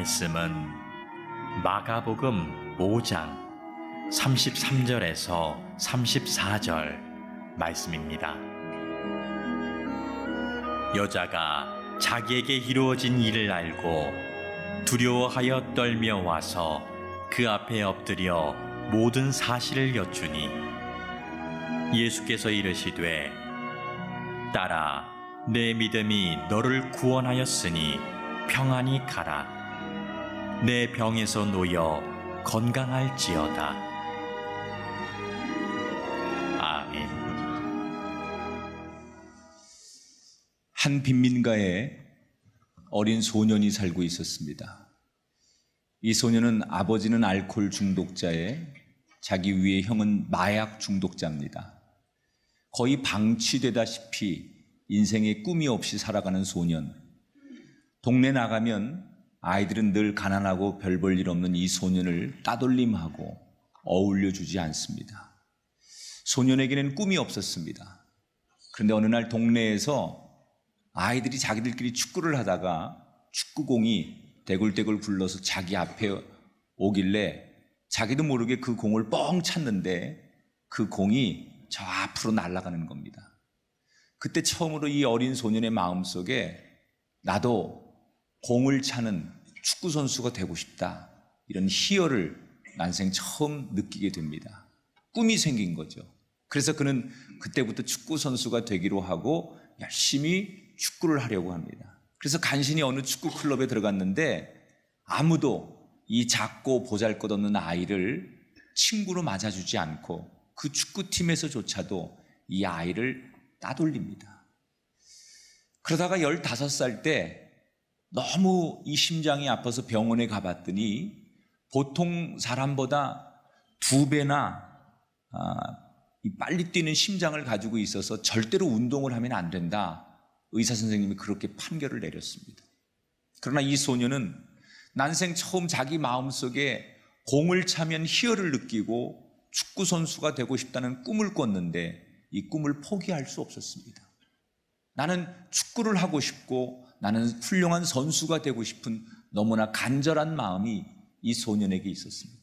말씀은 마가복음 5장 33절에서 34절 말씀입니다. 여자가 자기에게 이루어진 일을 알고 두려워하여 떨며 와서 그 앞에 엎드려 모든 사실을 여쭈니 예수께서 이르시되 딸아, 내 믿음이 너를 구원하였으니 평안히 가라. 내 병에서 놓여 건강할지어다. 아멘. 한 빈민가에 어린 소년이 살고 있었습니다. 이 소년은 아버지는 알코올 중독자에 자기 위의 형은 마약 중독자입니다. 거의 방치되다시피 인생에 꿈이 없이 살아가는 소년. 동네 나가면 아이들은 늘 가난하고 별 볼 일 없는 이 소년을 따돌림하고 어울려주지 않습니다. 소년에게는 꿈이 없었습니다. 그런데 어느 날 동네에서 아이들이 자기들끼리 축구를 하다가 축구공이 대굴대굴 굴러서 자기 앞에 오길래 자기도 모르게 그 공을 뻥 찼는데 그 공이 저 앞으로 날아가는 겁니다. 그때 처음으로 이 어린 소년의 마음속에 나도 공을 차는 축구선수가 되고 싶다, 이런 희열을 난생 처음 느끼게 됩니다. 꿈이 생긴 거죠. 그래서 그는 그때부터 축구선수가 되기로 하고 열심히 축구를 하려고 합니다. 그래서 간신히 어느 축구 클럽에 들어갔는데 아무도 이 작고 보잘것없는 아이를 친구로 맞아주지 않고 그 축구팀에서조차도 이 아이를 따돌립니다. 그러다가 15살 때 너무 이 심장이 아파서 병원에 가봤더니 보통 사람보다 2배나 빨리 뛰는 심장을 가지고 있어서 절대로 운동을 하면 안 된다, 의사 선생님이 그렇게 판결을 내렸습니다. 그러나 이 소년은 난생 처음 자기 마음속에 공을 차면 희열을 느끼고 축구 선수가 되고 싶다는 꿈을 꿨는데 이 꿈을 포기할 수 없었습니다. 나는 축구를 하고 싶고 나는 훌륭한 선수가 되고 싶은 너무나 간절한 마음이 이 소년에게 있었습니다.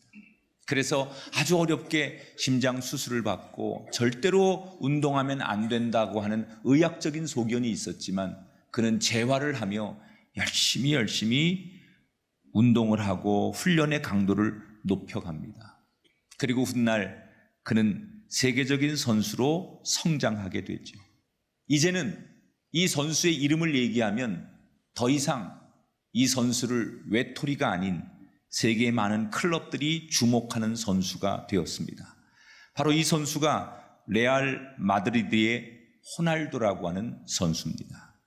그래서 아주 어렵게 심장 수술을 받고 절대로 운동하면 안 된다고 하는 의학적인 소견이 있었지만 그는 재활을 하며 열심히 운동을 하고 훈련의 강도를 높여갑니다. 그리고 훗날 그는 세계적인 선수로 성장하게 되죠. 이제는 이 선수의 이름을 얘기하면 더 이상 이 선수를 외톨이가 아닌 세계의 많은 클럽들이 주목하는 선수가 되었습니다. 바로 이 선수가 레알 마드리드의 호날두라고 하는 선수입니다.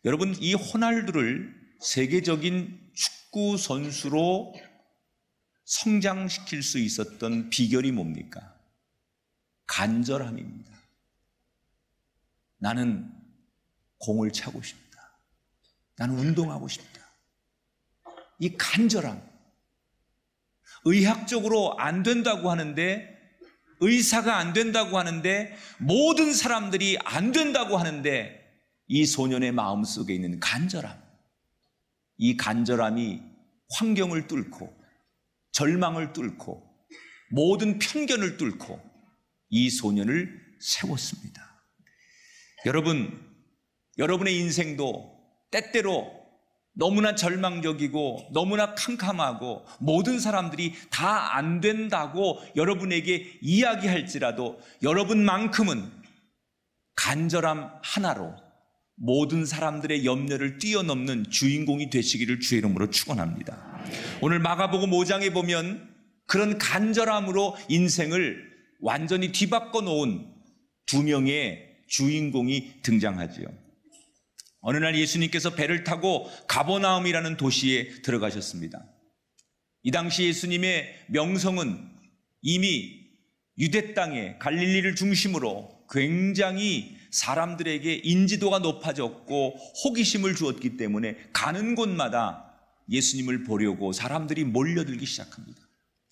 여러분, 이 호날두를 세계적인 축구 선수로 성장시킬 수 있었던 비결이 뭡니까? 간절함입니다. 나는 공을 차고 싶다. 나는 운동하고 싶다. 이 간절함. 의학적으로 안 된다고 하는데, 의사가 안 된다고 하는데, 모든 사람들이 안 된다고 하는데 이 소년의 마음속에 있는 간절함, 이 간절함이 환경을 뚫고 절망을 뚫고 모든 편견을 뚫고 이 소년을 세웠습니다. 여러분의 인생도 때때로 너무나 절망적이고 너무나 캄캄하고 모든 사람들이 다 안 된다고 여러분에게 이야기할지라도 여러분만큼은 간절함 하나로 모든 사람들의 염려를 뛰어넘는 주인공이 되시기를 주의 이름으로 축원합니다. 오늘 마가복음 5장에 보면 그런 간절함으로 인생을 완전히 뒤바꿔 놓은 2명의 주인공이 등장하지요. 어느 날 예수님께서 배를 타고 가버나움이라는 도시에 들어가셨습니다. 이 당시 예수님의 명성은 이미 유대 땅에 갈릴리를 중심으로 굉장히 사람들에게 인지도가 높아졌고 호기심을 주었기 때문에 가는 곳마다 예수님을 보려고 사람들이 몰려들기 시작합니다.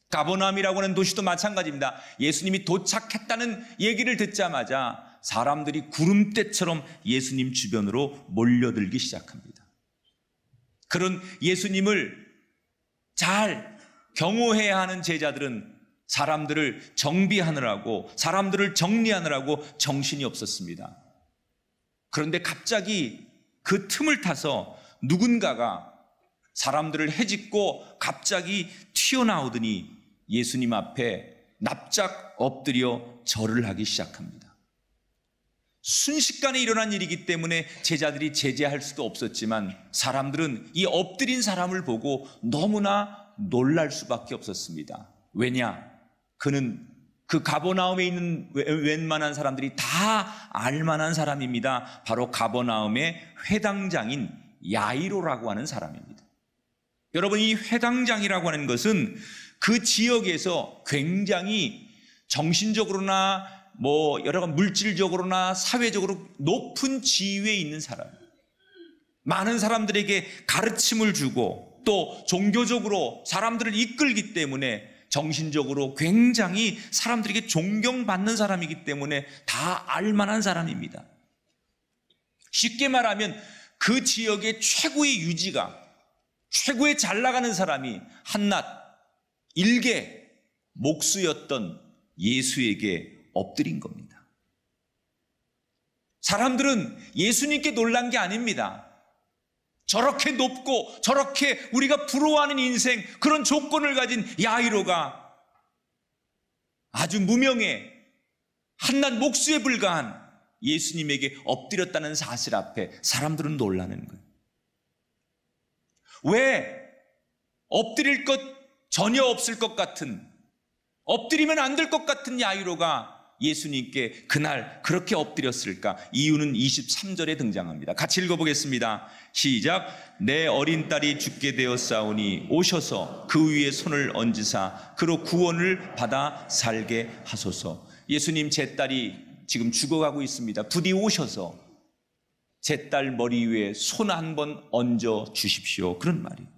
가버나움이라고 하는 도시도 마찬가지입니다. 예수님이 도착했다는 얘기를 듣자마자 사람들이 구름대처럼 예수님 주변으로 몰려들기 시작합니다. 그런 예수님을 잘 경호해야 하는 제자들은 사람들을 정비하느라고, 사람들을 정리하느라고 정신이 없었습니다. 그런데 갑자기 그 틈을 타서 누군가가 사람들을 헤집고 갑자기 튀어나오더니 예수님 앞에 납작 엎드려 절을 하기 시작합니다. 순식간에 일어난 일이기 때문에 제자들이 제재할 수도 없었지만 사람들은 이 엎드린 사람을 보고 너무나 놀랄 수밖에 없었습니다. 왜냐? 그는 그 가버나움에 있는 웬만한 사람들이 다 알만한 사람입니다. 바로 가버나움의 회당장인 야이로라고 하는 사람입니다. 여러분, 이 회당장이라고 하는 것은 그 지역에서 굉장히 정신적으로나 여러 가지 물질적으로나 사회적으로 높은 지위에 있는 사람, 많은 사람들에게 가르침을 주고 또 종교적으로 사람들을 이끌기 때문에 정신적으로 굉장히 사람들에게 존경받는 사람이기 때문에 다 알만한 사람입니다. 쉽게 말하면 그 지역의 최고의 유지가, 최고의 잘 나가는 사람이 한낱 일개 목수였던 예수에게 엎드린 겁니다. 사람들은 예수님께 놀란 게 아닙니다. 저렇게 높고 저렇게 우리가 부러워하는 인생, 그런 조건을 가진 야이로가 아주 무명의 한낱 목수에 불과한 예수님에게 엎드렸다는 사실 앞에 사람들은 놀라는 거예요. 왜 엎드릴 것 전혀 없을 것 같은, 엎드리면 안 될 것 같은 야이로가 예수님께 그날 그렇게 엎드렸을까? 이유는 23절에 등장합니다. 같이 읽어보겠습니다. 시작. 내 어린 딸이 죽게 되었사오니 오셔서 그 위에 손을 얹으사 그로 구원을 받아 살게 하소서. 예수님, 제 딸이 지금 죽어가고 있습니다. 부디 오셔서 제 딸 머리 위에 손 한번 얹어 주십시오. 그런 말이에요.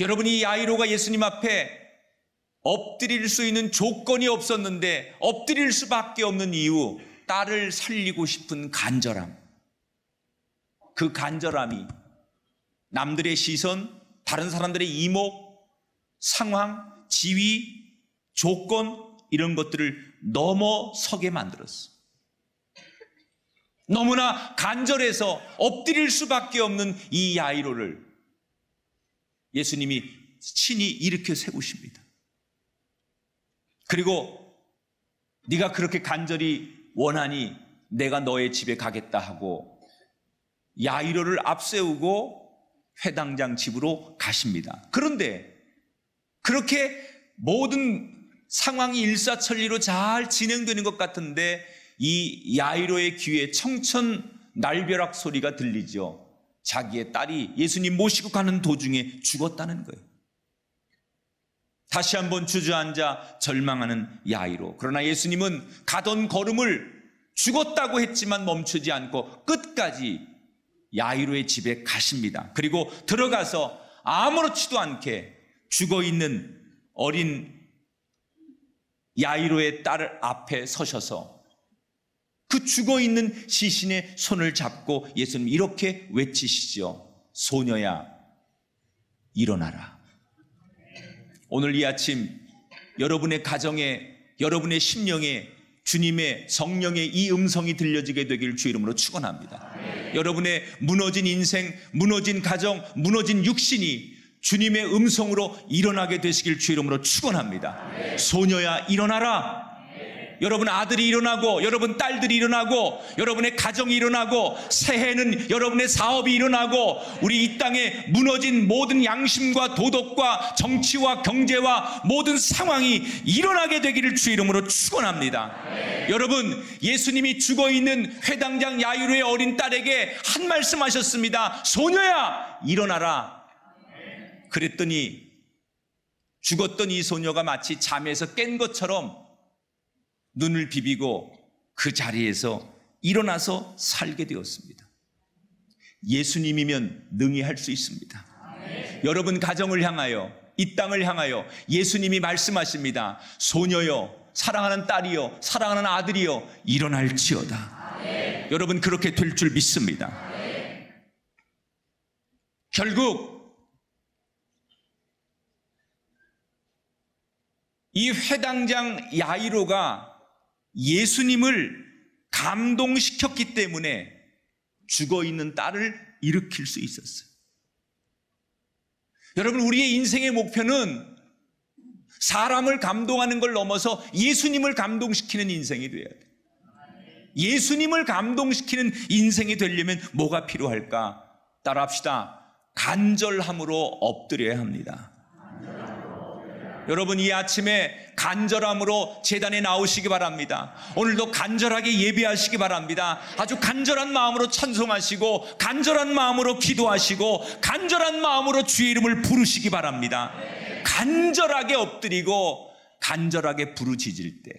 여러분, 이 야이로가 예수님 앞에 엎드릴 수 있는 조건이 없었는데 엎드릴 수밖에 없는 이유, 딸을 살리고 싶은 간절함. 그 간절함이 남들의 시선, 다른 사람들의 이목, 상황, 지위, 조건, 이런 것들을 넘어서게 만들었어. 너무나 간절해서 엎드릴 수밖에 없는 이 야이로를 예수님이 친히 일으켜 세우십니다. 그리고 네가 그렇게 간절히 원하니 내가 너의 집에 가겠다 하고 야이로를 앞세우고 회당장 집으로 가십니다. 그런데 그렇게 모든 상황이 일사천리로 잘 진행되는 것 같은데 이 야이로의 귀에 청천날벼락 소리가 들리죠. 자기의 딸이 예수님 모시고 가는 도중에 죽었다는 거예요. 다시 한번 주저앉아 절망하는 야이로. 그러나 예수님은 가던 걸음을 죽었다고 했지만 멈추지 않고 끝까지 야이로의 집에 가십니다. 그리고 들어가서 아무렇지도 않게 죽어있는 어린 야이로의 딸 앞에 서셔서 그 죽어있는 시신의 손을 잡고 예수님 이렇게 외치시죠. 소녀야, 일어나라. 오늘 이 아침 여러분의 가정에, 여러분의 심령에 주님의 성령의 이 음성이 들려지게 되길 주 이름으로 축원합니다. 여러분의 무너진 인생, 무너진 가정, 무너진 육신이 주님의 음성으로 일어나게 되시길 주 이름으로 축원합니다. 소녀야, 일어나라. 여러분 아들이 일어나고, 여러분 딸들이 일어나고, 여러분의 가정이 일어나고, 새해는 여러분의 사업이 일어나고, 우리 이 땅에 무너진 모든 양심과 도덕과 정치와 경제와 모든 상황이 일어나게 되기를 주 이름으로 축원합니다. 여러분, 예수님이 죽어있는 회당장 야이로의 어린 딸에게 한 말씀 하셨습니다. 소녀야, 일어나라. 그랬더니 죽었던 이 소녀가 마치 잠에서 깬 것처럼 눈을 비비고 그 자리에서 일어나서 살게 되었습니다. 예수님이면 능히 할 수 있습니다. 여러분 가정을 향하여, 이 땅을 향하여 예수님이 말씀하십니다. 소녀여, 사랑하는 딸이여, 사랑하는 아들이여, 일어날지어다. 여러분 그렇게 될 줄 믿습니다. 결국 이 회당장 야이로가 예수님을 감동시켰기 때문에 죽어있는 딸을 일으킬 수 있었어요. 여러분, 우리의 인생의 목표는 사람을 감동하는 걸 넘어서 예수님을 감동시키는 인생이 돼야 돼요. 예수님을 감동시키는 인생이 되려면 뭐가 필요할까? 따라합시다. 간절함으로 엎드려야 합니다. 여러분, 이 아침에 간절함으로 제단에 나오시기 바랍니다. 오늘도 간절하게 예배하시기 바랍니다. 아주 간절한 마음으로 찬송하시고 간절한 마음으로 기도하시고 간절한 마음으로 주의 이름을 부르시기 바랍니다. 간절하게 엎드리고 간절하게 부르짖을 때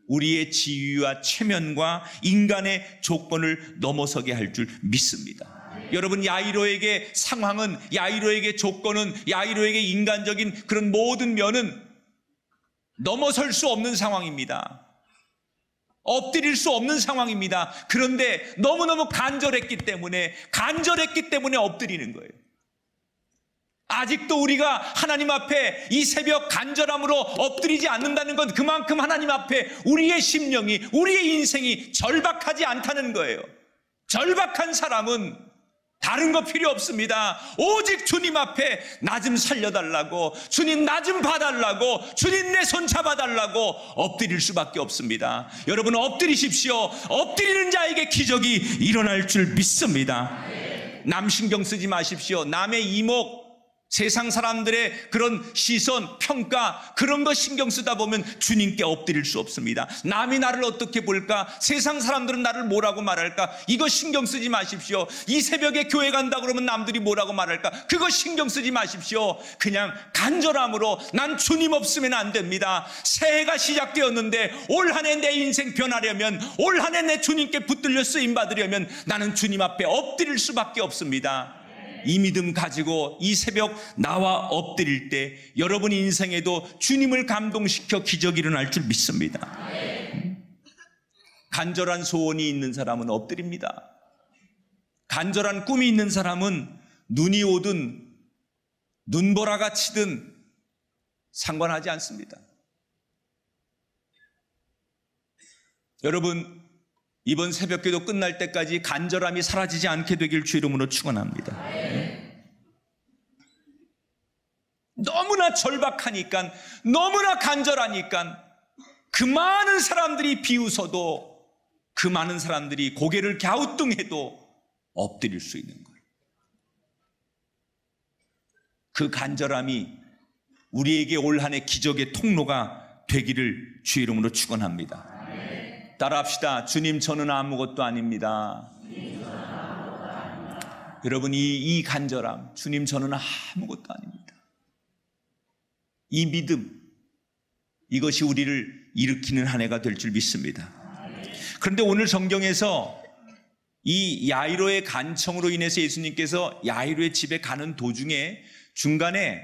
우리의 지위와 체면과 인간의 조건을 넘어서게 할 줄 믿습니다. 여러분, 야이로에게 상황은, 야이로에게 조건은, 야이로에게 인간적인 그런 모든 면은 넘어설 수 없는 상황입니다. 엎드릴 수 없는 상황입니다. 그런데 너무너무 간절했기 때문에 엎드리는 거예요. 아직도 우리가 하나님 앞에 이 새벽 간절함으로 엎드리지 않는다는 건 그만큼 하나님 앞에 우리의 심령이, 우리의 인생이 절박하지 않다는 거예요. 절박한 사람은 다른 거 필요 없습니다. 오직 주님 앞에 나 좀 살려달라고, 주님 나 좀 봐달라고, 주님 내 손 잡아달라고 엎드릴 수밖에 없습니다. 여러분, 엎드리십시오. 엎드리는 자에게 기적이 일어날 줄 믿습니다. 남 신경 쓰지 마십시오. 남의 이목, 세상 사람들의 그런 시선, 평가, 그런 거 신경 쓰다 보면 주님께 엎드릴 수 없습니다. 남이 나를 어떻게 볼까? 세상 사람들은 나를 뭐라고 말할까? 이거 신경 쓰지 마십시오. 이 새벽에 교회 간다 그러면 남들이 뭐라고 말할까? 그거 신경 쓰지 마십시오. 그냥 간절함으로 난 주님 없으면 안 됩니다. 새해가 시작되었는데 올 한 해 내 인생 변하려면, 올 한 해 내 주님께 붙들려 쓰임 받으려면 나는 주님 앞에 엎드릴 수밖에 없습니다. 이 믿음 가지고 이 새벽 나와 엎드릴 때 여러분 인생에도 주님을 감동시켜 기적이 일어날 줄 믿습니다. 간절한 소원이 있는 사람은 엎드립니다. 간절한 꿈이 있는 사람은 눈이 오든 눈보라가 치든 상관하지 않습니다. 여러분, 이번 새벽기도 끝날 때까지 간절함이 사라지지 않게 되길 주 이름으로 축원합니다. 너무나 절박하니까, 너무나 간절하니까 그 많은 사람들이 비웃어도, 그 많은 사람들이 고개를 갸우뚱해도 엎드릴 수 있는 거예요. 그 간절함이 우리에게 올 한 해 기적의 통로가 되기를 주 이름으로 축원합니다. 따라합시다. 주님, 저는 아무것도 아닙니다. 여러분, 이 간절함, 주님, 저는 아무것도 아닙니다. 이 믿음, 이것이 우리를 일으키는 한 해가 될 줄 믿습니다. 그런데 오늘 성경에서 이 야이로의 간청으로 인해서 예수님께서 야이로의 집에 가는 도중에 중간에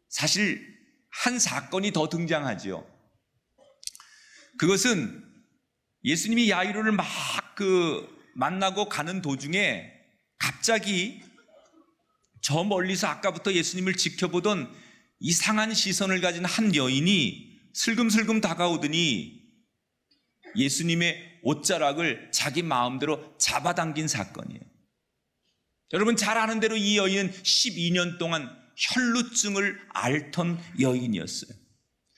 사실 한 사건이 더 등장하죠. 그것은 예수님이 야이로를 막 만나고 가는 도중에 갑자기 저 멀리서 아까부터 예수님을 지켜보던 이상한 시선을 가진 한 여인이 슬금슬금 다가오더니 예수님의 옷자락을 자기 마음대로 잡아당긴 사건이에요. 여러분, 잘 아는 대로 이 여인은 12년 동안 혈루증을 앓던 여인이었어요.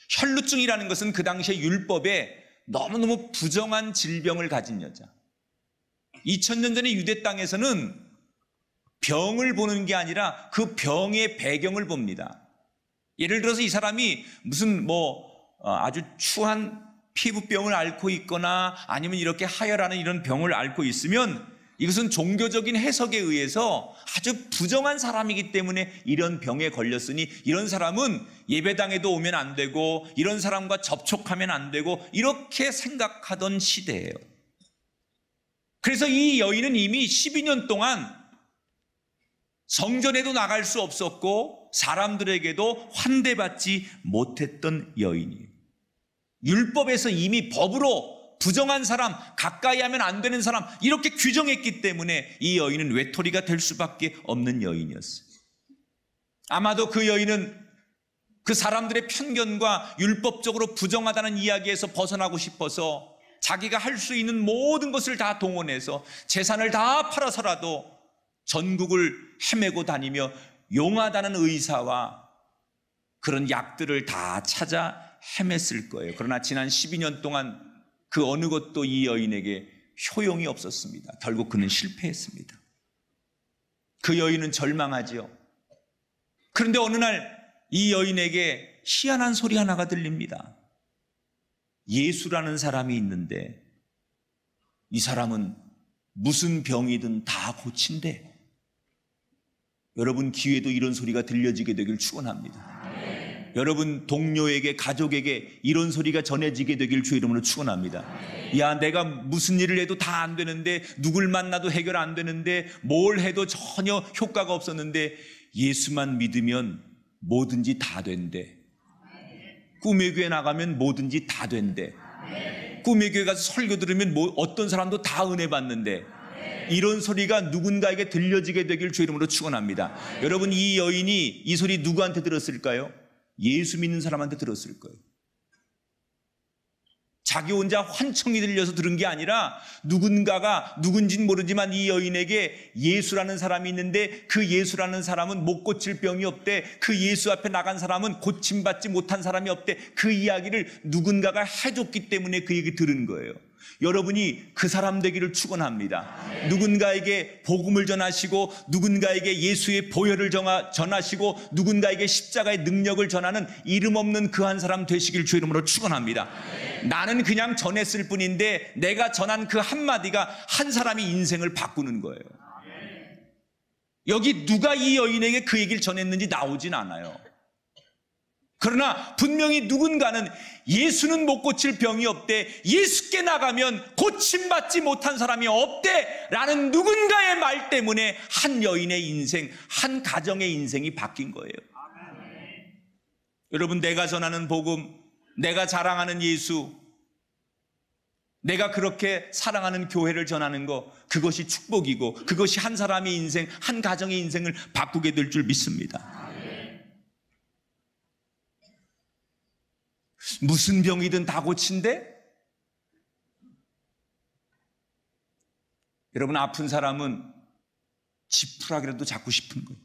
혈루증이라는 것은 그 당시에 율법에 너무너무 부정한 질병을 가진 여자. 2000년 전에 유대 땅에서는 병을 보는 게 아니라 그 병의 배경을 봅니다. 예를 들어서 이 사람이 무슨 아주 추한 피부병을 앓고 있거나 아니면 이렇게 하혈하는 이런 병을 앓고 있으면 이것은 종교적인 해석에 의해서 아주 부정한 사람이기 때문에 이런 병에 걸렸으니 이런 사람은 예배당에도 오면 안 되고 이런 사람과 접촉하면 안 되고 이렇게 생각하던 시대예요. 그래서 이 여인은 이미 12년 동안 성전에도 나갈 수 없었고 사람들에게도 환대받지 못했던 여인이에요. 율법에서 이미 법으로 부정한 사람, 가까이 하면 안 되는 사람 이렇게 규정했기 때문에 이 여인은 외톨이가 될 수밖에 없는 여인이었어요. 아마도 그 여인은 그 사람들의 편견과 율법적으로 부정하다는 이야기에서 벗어나고 싶어서 자기가 할 수 있는 모든 것을 다 동원해서 재산을 다 팔아서라도 전국을 헤매고 다니며 용하다는 의사와 그런 약들을 다 찾아 헤맸을 거예요. 그러나 지난 12년 동안 그 어느 것도 이 여인에게 효용이 없었습니다. 결국 그는 실패했습니다. 그 여인은 절망하지요. 그런데 어느 날 이 여인에게 희한한 소리 하나가 들립니다. 예수라는 사람이 있는데 이 사람은 무슨 병이든 다 고친대. 여러분 기회도 이런 소리가 들려지게 되길 축원합니다. 여러분 동료에게 가족에게 이런 소리가 전해지게 되길 주의 이름으로 축원합니다. 야, 내가 무슨 일을 해도 다 안 되는데, 누굴 만나도 해결 안 되는데, 뭘 해도 전혀 효과가 없었는데 예수만 믿으면 뭐든지 다 된대. 꿈의 교회 나가면 뭐든지 다 된대. 꿈의 교회 가서 설교 들으면 어떤 사람도 다 은혜 받는데, 이런 소리가 누군가에게 들려지게 되길 주의 이름으로 축원합니다. 여러분 이 여인이 이 소리 누구한테 들었을까요? 예수 믿는 사람한테 들었을 거예요. 자기 혼자 환청이 들려서 들은 게 아니라 누군가가, 누군진 모르지만 이 여인에게 예수라는 사람이 있는데 그 예수라는 사람은 못 고칠 병이 없대. 그 예수 앞에 나간 사람은 고침받지 못한 사람이 없대. 그 이야기를 누군가가 해줬기 때문에 그 얘기 들은 거예요. 여러분이 그 사람 되기를 축원합니다. 누군가에게 복음을 전하시고, 누군가에게 예수의 보혈을 전하시고, 누군가에게 십자가의 능력을 전하는 이름 없는 그 한 사람 되시길 주의 이름으로 축원합니다. 나는 그냥 전했을 뿐인데 내가 전한 그 한마디가 한 사람의 인생을 바꾸는 거예요. 여기 누가 이 여인에게 그 얘기를 전했는지 나오진 않아요. 그러나 분명히 누군가는 예수는 못 고칠 병이 없대, 예수께 나가면 고침받지 못한 사람이 없대 라는 누군가의 말 때문에 한 여인의 인생, 한 가정의 인생이 바뀐 거예요. 여러분, 내가 전하는 복음, 내가 자랑하는 예수, 내가 그렇게 사랑하는 교회를 전하는 거, 그것이 축복이고 그것이 한 사람의 인생, 한 가정의 인생을 바꾸게 될 줄 믿습니다. 무슨 병이든 다 고친대? 여러분, 아픈 사람은 지푸라기라도 잡고 싶은 거예요.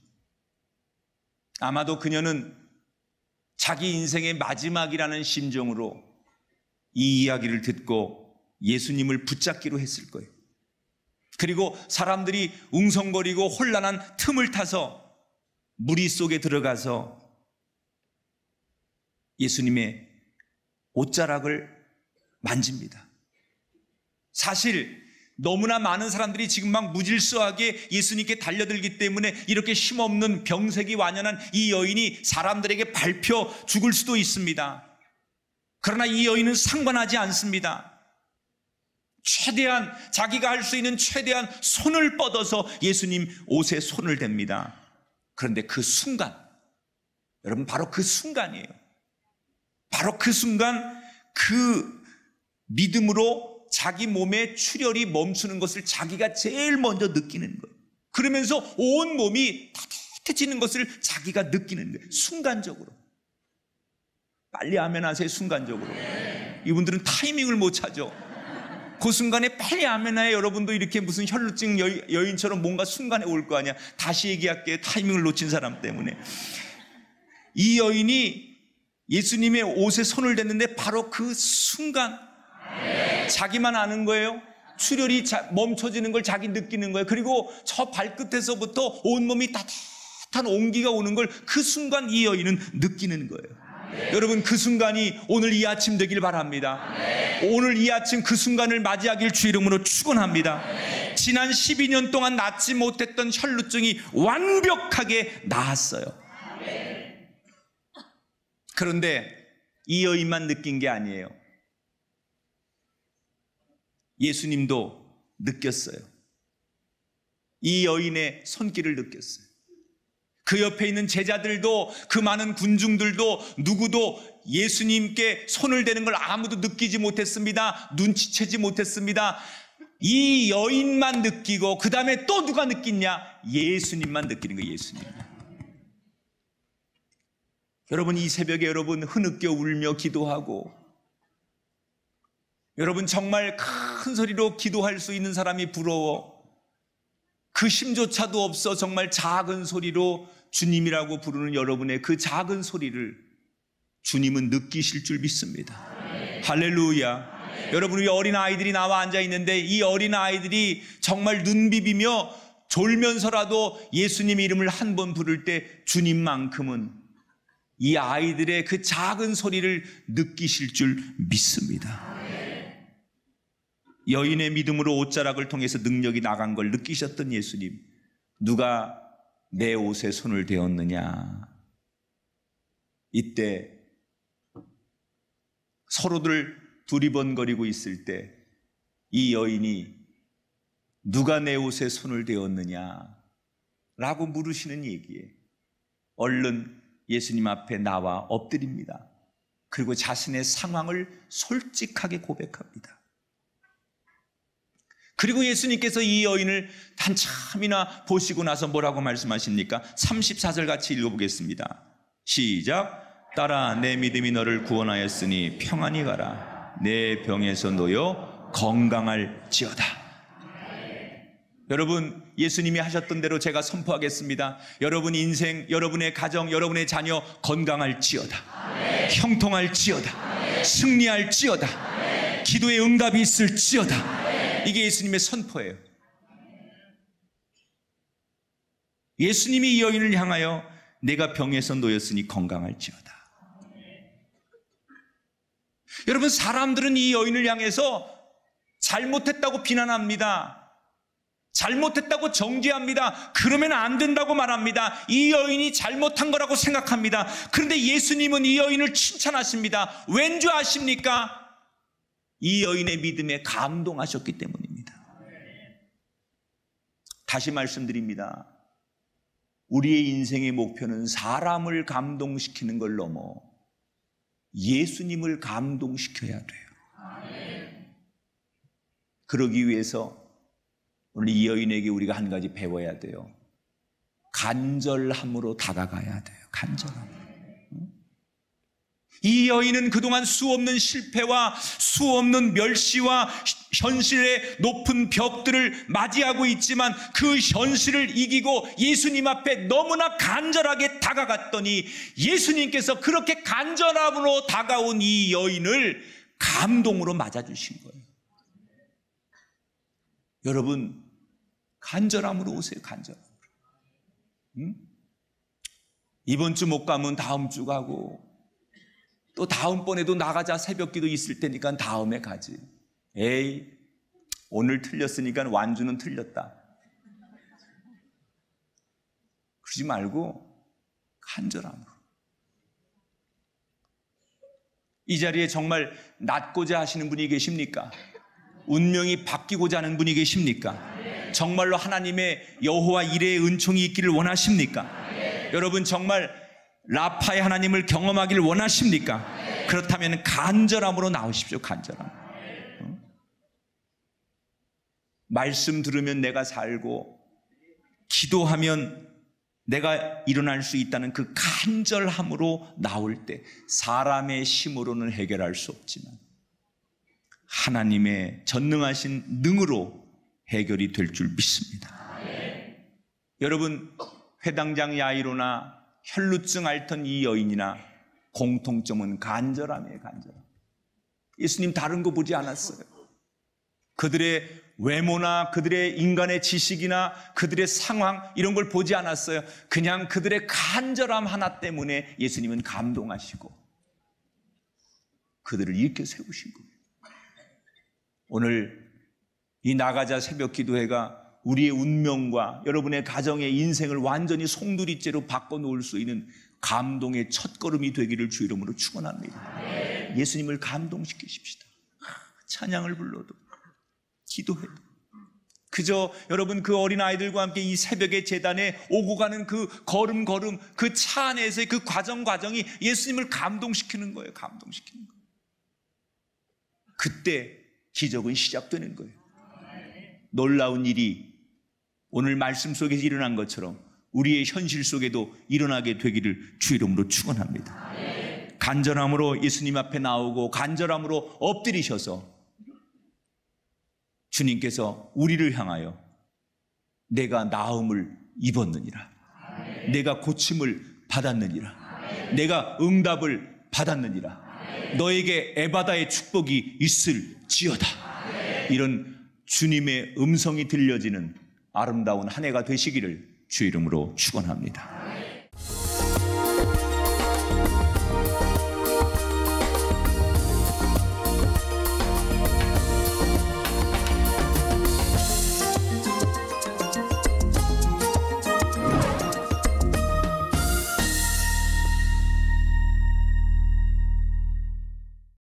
아마도 그녀는 자기 인생의 마지막이라는 심정으로 이 이야기를 듣고 예수님을 붙잡기로 했을 거예요. 그리고 사람들이 웅성거리고 혼란한 틈을 타서 무리 속에 들어가서 예수님의 옷자락을 만집니다. 사실 너무나 많은 사람들이 지금 막 무질서하게 예수님께 달려들기 때문에 이렇게 힘없는 병색이 완연한 이 여인이 사람들에게 밟혀 죽을 수도 있습니다. 그러나 이 여인은 상관하지 않습니다. 최대한 자기가 할 수 있는 최대한 손을 뻗어서 예수님 옷에 손을 댑니다. 그런데 그 순간, 여러분, 바로 그 순간이에요. 바로 그 순간 그 믿음으로 자기 몸의 출혈이 멈추는 것을 자기가 제일 먼저 느끼는 거예요. 그러면서 온 몸이 따뜻해지는 것을 자기가 느끼는 거예요. 순간적으로. 빨리 아멘 하세요. 순간적으로. 이분들은 타이밍을 못 찾죠. 그 순간에 빨리 아멘 하에 여러분도 이렇게 무슨 혈루증 여인처럼 뭔가 순간에 올 거 아니야. 다시 얘기할게요. 타이밍을 놓친 사람 때문에. 이 여인이 예수님의 옷에 손을 댔는데 바로 그 순간 자기만 아는 거예요. 출혈이 멈춰지는 걸 자기 느끼는 거예요. 그리고 저 발끝에서부터 온몸이 따뜻한 온기가 오는 걸 그 순간 이 여인은 느끼는 거예요. 여러분, 그 순간이 오늘 이 아침 되길 바랍니다. 오늘 이 아침 그 순간을 맞이하길 주 이름으로 축원합니다. 지난 12년 동안 낫지 못했던 혈루증이 완벽하게 나았어요. 그런데 이 여인만 느낀 게 아니에요. 예수님도 느꼈어요. 이 여인의 손길을 느꼈어요. 그 옆에 있는 제자들도, 그 많은 군중들도 누구도 예수님께 손을 대는 걸 아무도 느끼지 못했습니다. 눈치채지 못했습니다. 이 여인만 느끼고, 그 다음에 또 누가 느끼냐? 예수님만 느끼는 거예요. 예수님. 여러분, 이 새벽에 여러분 흐느껴 울며 기도하고, 여러분 정말 큰 소리로 기도할 수 있는 사람이 부러워. 그 힘조차도 없어 정말 작은 소리로 주님이라고 부르는 여러분의 그 작은 소리를 주님은 느끼실 줄 믿습니다. 할렐루야. 여러분, 우리 어린아이들이 나와 앉아 있는데 이 어린아이들이 정말 눈 비비며 졸면서라도 예수님 이름을 한 번 부를 때 주님만큼은 이 아이들의 그 작은 소리를 느끼실 줄 믿습니다. 여인의 믿음으로 옷자락을 통해서 능력이 나간 걸 느끼셨던 예수님, 누가 내 옷에 손을 대었느냐? 이때 서로들 두리번거리고 있을 때 이 여인이 누가 내 옷에 손을 대었느냐? 라고 물으시는 얘기에 얼른 예수님 앞에 나와 엎드립니다. 그리고 자신의 상황을 솔직하게 고백합니다. 그리고 예수님께서 이 여인을 한참이나 보시고 나서 뭐라고 말씀하십니까? 34절 같이 읽어보겠습니다. 시작. 딸아, 내 믿음이 너를 구원하였으니 평안히 가라. 내 병에서 놓여 건강할지어다. 여러분, 예수님이 하셨던 대로 제가 선포하겠습니다. 여러분 인생, 여러분의 가정, 여러분의 자녀 건강할지어다. 형통할지어다. 승리할지어다. 기도의 응답이 있을지어다. 이게 예수님의 선포예요. 예수님이 이 여인을 향하여 내가 병에서 놓였으니 건강할지어다. 여러분, 사람들은 이 여인을 향해서 잘못했다고 비난합니다. 잘못했다고 정죄합니다. 그러면 안 된다고 말합니다. 이 여인이 잘못한 거라고 생각합니다. 그런데 예수님은 이 여인을 칭찬하십니다. 왠 줄 아십니까? 이 여인의 믿음에 감동하셨기 때문입니다. 다시 말씀드립니다. 우리의 인생의 목표는 사람을 감동시키는 걸 넘어 예수님을 감동시켜야 돼요. 그러기 위해서 오늘 이 여인에게 우리가 한 가지 배워야 돼요. 간절함으로 다가가야 돼요. 간절함으로. 이 여인은 그동안 수없는 실패와 수없는 멸시와 현실의 높은 벽들을 맞이하고 있지만 그 현실을 이기고 예수님 앞에 너무나 간절하게 다가갔더니 예수님께서 그렇게 간절함으로 다가온 이 여인을 감동으로 맞아주신 거예요. 여러분, 간절함으로 오세요. 간절함으로. 이번 주 못 가면 다음 주 가고, 또 다음번에도 나가자 새벽기도 있을 테니까 다음에 가지. 에이, 오늘 틀렸으니까 완주는 틀렸다. 그러지 말고 간절함으로. 이 자리에 정말 낫고자 하시는 분이 계십니까? 운명이 바뀌고자 하는 분이 계십니까? 정말로 하나님의 여호와 이레의 은총이 있기를 원하십니까? 여러분, 정말 라파의 하나님을 경험하기를 원하십니까? 그렇다면 간절함으로 나오십시오. 간절함. 말씀 들으면 내가 살고 기도하면 내가 일어날 수 있다는 그 간절함으로 나올 때 사람의 힘으로는 해결할 수 없지만 하나님의 전능하신 능으로 해결이 될 줄 믿습니다. 여러분, 회당장 야이로나 혈루증 앓던 이 여인이나 공통점은 간절함이에요. 간절함. 예수님 다른 거 보지 않았어요. 그들의 외모나 그들의 인간의 지식이나 그들의 상황 이런 걸 보지 않았어요. 그냥 그들의 간절함 하나 때문에 예수님은 감동하시고 그들을 일으켜 세우신 거예요. 오늘 이 나가자 새벽 기도회가 우리의 운명과 여러분의 가정의 인생을 완전히 송두리째로 바꿔놓을 수 있는 감동의 첫걸음이 되기를 주 이름으로 축원합니다. 예수님을 감동시키십시다. 찬양을 불러도 기도해도 그저 여러분 그 어린아이들과 함께 이 새벽의 제단에 오고 가는 그 걸음 그 차 안에서의 그 과정이 예수님을 감동시키는 거예요. 감동시키는 거예요. 그때 기적은 시작되는 거예요. 놀라운 일이 오늘 말씀 속에서 일어난 것처럼 우리의 현실 속에도 일어나게 되기를 주 이름으로 축원합니다. 간절함으로 예수님 앞에 나오고 간절함으로 엎드리셔서 주님께서 우리를 향하여 내가 나음을 입었느니라, 내가 고침을 받았느니라, 내가 응답을 받았느니라, 너에게 에바다의 축복이 있을지어다, 이런 주님의 음성이 들려지는 아름다운 한 해가 되시기를 주 이름으로 축원합니다.